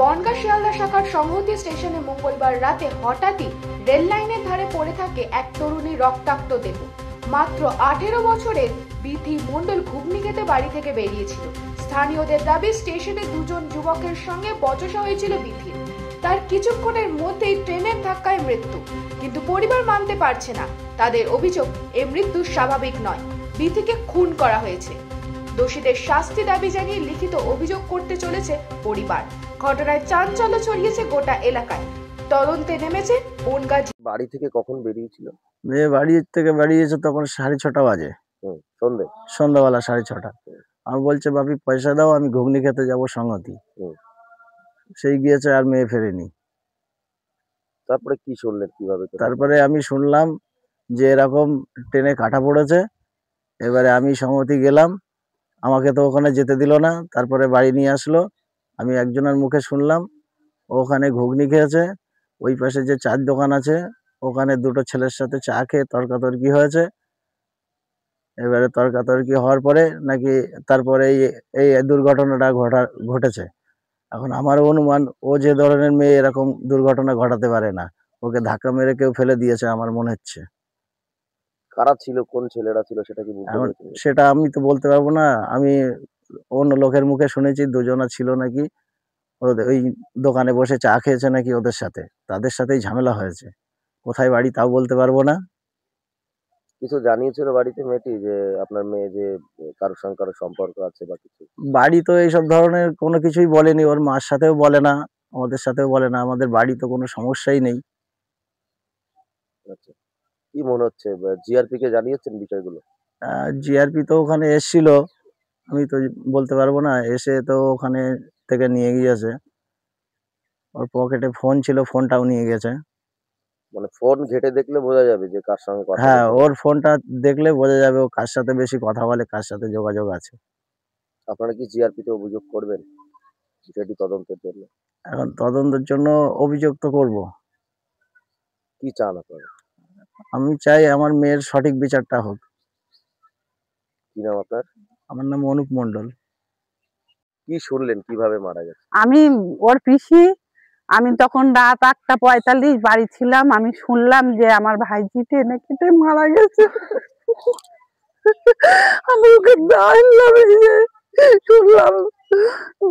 বনগাঁ শিয়ালদা শাখার সংহতি স্টেশনে মঙ্গলবার রাতে হঠাৎই রেল লাইনের ধারে পড়ে থাকে এক তরুণী রক্তাক্ত দেহ। মাত্র 18 বছরের বিথি মণ্ডল ঘুগনি খেতে বাড়ি থেকে বেরিয়েছিল। স্থানীয়দের দাবি, স্টেশনে দুজন যুবকের সঙ্গে বচসা হয়েছিল বিথির। তার কিছুক্ষণের মধ্যেই ট্রেনের ধাক্কায় মৃত্যু, কিন্তু পরিবার মানতে পারছে না। তাদের অভিযোগ, এই মৃত্যু স্বাভাবিক নয়, বিথিকে খুন করা হয়েছে। দোষীদের শাস্তি দাবি জানিয়ে লিখিত অভিযোগ করতে চলেছে পরিবার। ঘটনায় চাঞ্চল্য ছড়িয়েছে গোটা এলাকায়। তদন্তে নেমেছে বনগাঁ। বাড়ি থেকে কখন বেরিয়েছিল? মেয়ে বাড়ি থেকে বেরিয়েছে তখন 6:30 বাজে, সন্ধ্যাবেলা 6:30। আমি বলছে, বাপি পয়সা দাও, আমি ঘুগনি খেতে যাবো সংহতি। সেই গিয়েছে, আর মেয়ে ফেরেনি। তারপরে কি শুনলেন, কিভাবে? তারপরে আমি শুনলাম যে এরকম ট্রেনে কাটা পড়েছে। এবারে আমি সংহতি গেলাম, আমাকে তো ওখানে যেতে দিল না। তারপরে বাড়ি নিয়ে আসলো। আমি একজনের মুখে শুনলাম ওখানে ঘুগনি খেয়েছে। ওই পাশে যে চার দোকান আছে, ওখানে দুটো ছেলের সাথে চা খেয়ে তর্কাতর্কি হয়েছে। এবারে তর্কাতর্কি হওয়ার পরে নাকি তারপরে এই দুর্ঘটনাটা ঘটেছে। এখন আমার অনুমান, ও যে ধরনের মেয়ে এরকম দুর্ঘটনা ঘটাতে পারে না। ওকে ধাক্কা মেরে কেউ ফেলে দিয়েছে আমার মনে হচ্ছে। কারা ছিল, কোন ছেলেরা ছিল সেটা কি বুঝতে পেরেছেন? সেটা আমি তো বলতে পারবো না। আমি অন্য লোকের মুখে শুনেছি দুজনা ছিল নাকি ওই দোকানে বসে চা খেয়েছে নাকি ওদের সাথে, তাদের সাথেই ঝামেলা হয়েছে। কোথায় বাড়ি তাও বলতে পারবো না। কিছু জানিয়েছিল বাড়িতে মেয়েটি যে আপনার মেয়ে যে কারোর সঙ্গে কারো সম্পর্ক আছে বা কিছু? বাড়ি তো এইসব ধরনের কোনো কিছুই বলেনি। ওর মার সাথেও বলে না, আমাদের সাথেও বলে না। আমাদের বাড়ি তো কোনো সমস্যাই নেই। আচ্ছা, কি মনে হচ্ছে, জিআরপি কে জানিয়েছেন বিষয়গুলো? জিআরপি তো ওখানে এসছিল, আমি তো বলতে পারবো না। এসে তো ওখানে থেকে নিয়ে গিয়েছে। ওর পকেটে ফোন ছিল, ফোনটাও নিয়ে গেছে। মানে ফোন ঘেটে দেখলে বোঝা যাবে যে কার সঙ্গে কথা হ্যাঁ, বলছে? ওর ফোনটা দেখলে বোঝা যাবে ও কার সাথে বেশি কথা বলে, কার সাথে যোগাযোগ আছে। আপনারা কি জিআরপি তে অভিযোগ করবেন বিষয়টি তদন্তের জন্য? এখন তদন্তের জন্য অভিযোগ তো করবো। কি চান আপনারা? আমি চাই আমার মেয়ের সঠিক বিচারটা হোক। কি নাম আপনার? আমার নাম অনুপ মণ্ডল। কি শুনলেন, কিভাবে মারা গেছে? আমি ওর পিসি। আমি তখন রাত 8:45 বাড়ি ছিলাম। আমি শুনলাম যে আমার ভাইজি ট্রেনে কেটে মারা গেছে। আমি ওকে জানলাম, শুনলাম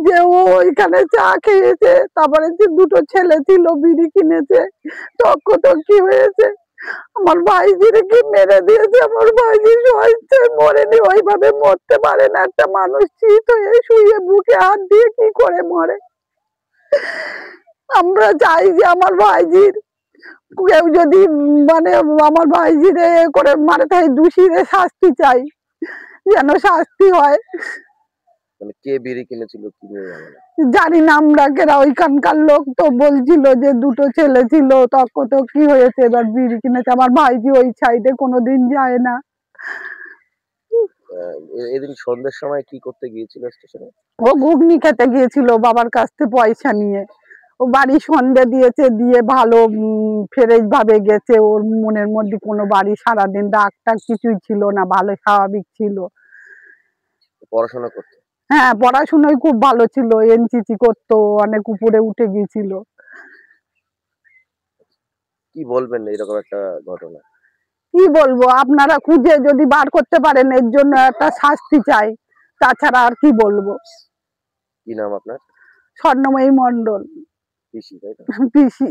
যে ও ওইখানে চা খেয়েছে, তারপরে যে দুটো ছেলে ছিল বিড়ি কিনেছে, তর্কি হয়েছে। আমার ভাইজিরে কি মেরে দিয়েছে। আমার ভাইজি স্বেচ্ছায় মরেনি, ওইভাবে মরতে পারে না একটা মানুষ। চিত হয়ে শুয়ে বুকে হাত দিয়ে কি করে মরে। আমরা চাই যে আমার ভাইজির কেউ যদি মানে আমার ভাইজিরে করে মারে, তাই দোষীদের শাস্তি চাই, যেন শাস্তি হয়। মানে কে বিড়ি কিনেছিল, কি নিয়ে ঝামেলা? জানি না আমরা কেরা। ওইখানকার লোক তো বলছিল যে দুটো ছেলে ছিল, তর্কি হয়েছে, এবার বিড়ি কিনেছে। আমার ভাইজি ওই সাইডে কোনোদিন যায় না। এদিন সন্ধ্যের সময় কি করতে গিয়েছিল স্টেশনে? ও ঘুগনি খেতে গিয়েছিল বাবার কাছ থেকে পয়সা নিয়ে। ও বাড়ি সন্ধ্যে দিয়েছে, দিয়ে ভালো ফ্রেশ ভাবে গেছে। ওর মনের মধ্যে কোনো বাড়ি সারাদিন রাগ টাগ কিছুই ছিল না, ভালো স্বাভাবিক ছিল। পড়াশোনা করতে? হ্যাঁ, পড়াশোনায় খুব ভালো ছিল, এনসিসি করতো, অনেক উপরে উঠে গিয়েছিল। কি বলবেন এরকম একটা ঘটনা? কি বলবো, আপনারা খুঁজে যদি বার করতে পারেন, এর জন্য একটা শাস্তি চাই, তাছাড়া আর কি বলবো। কি নাম আপনার? স্বর্ণময়ী মণ্ডল, পিসি, তাই তো? পিসি।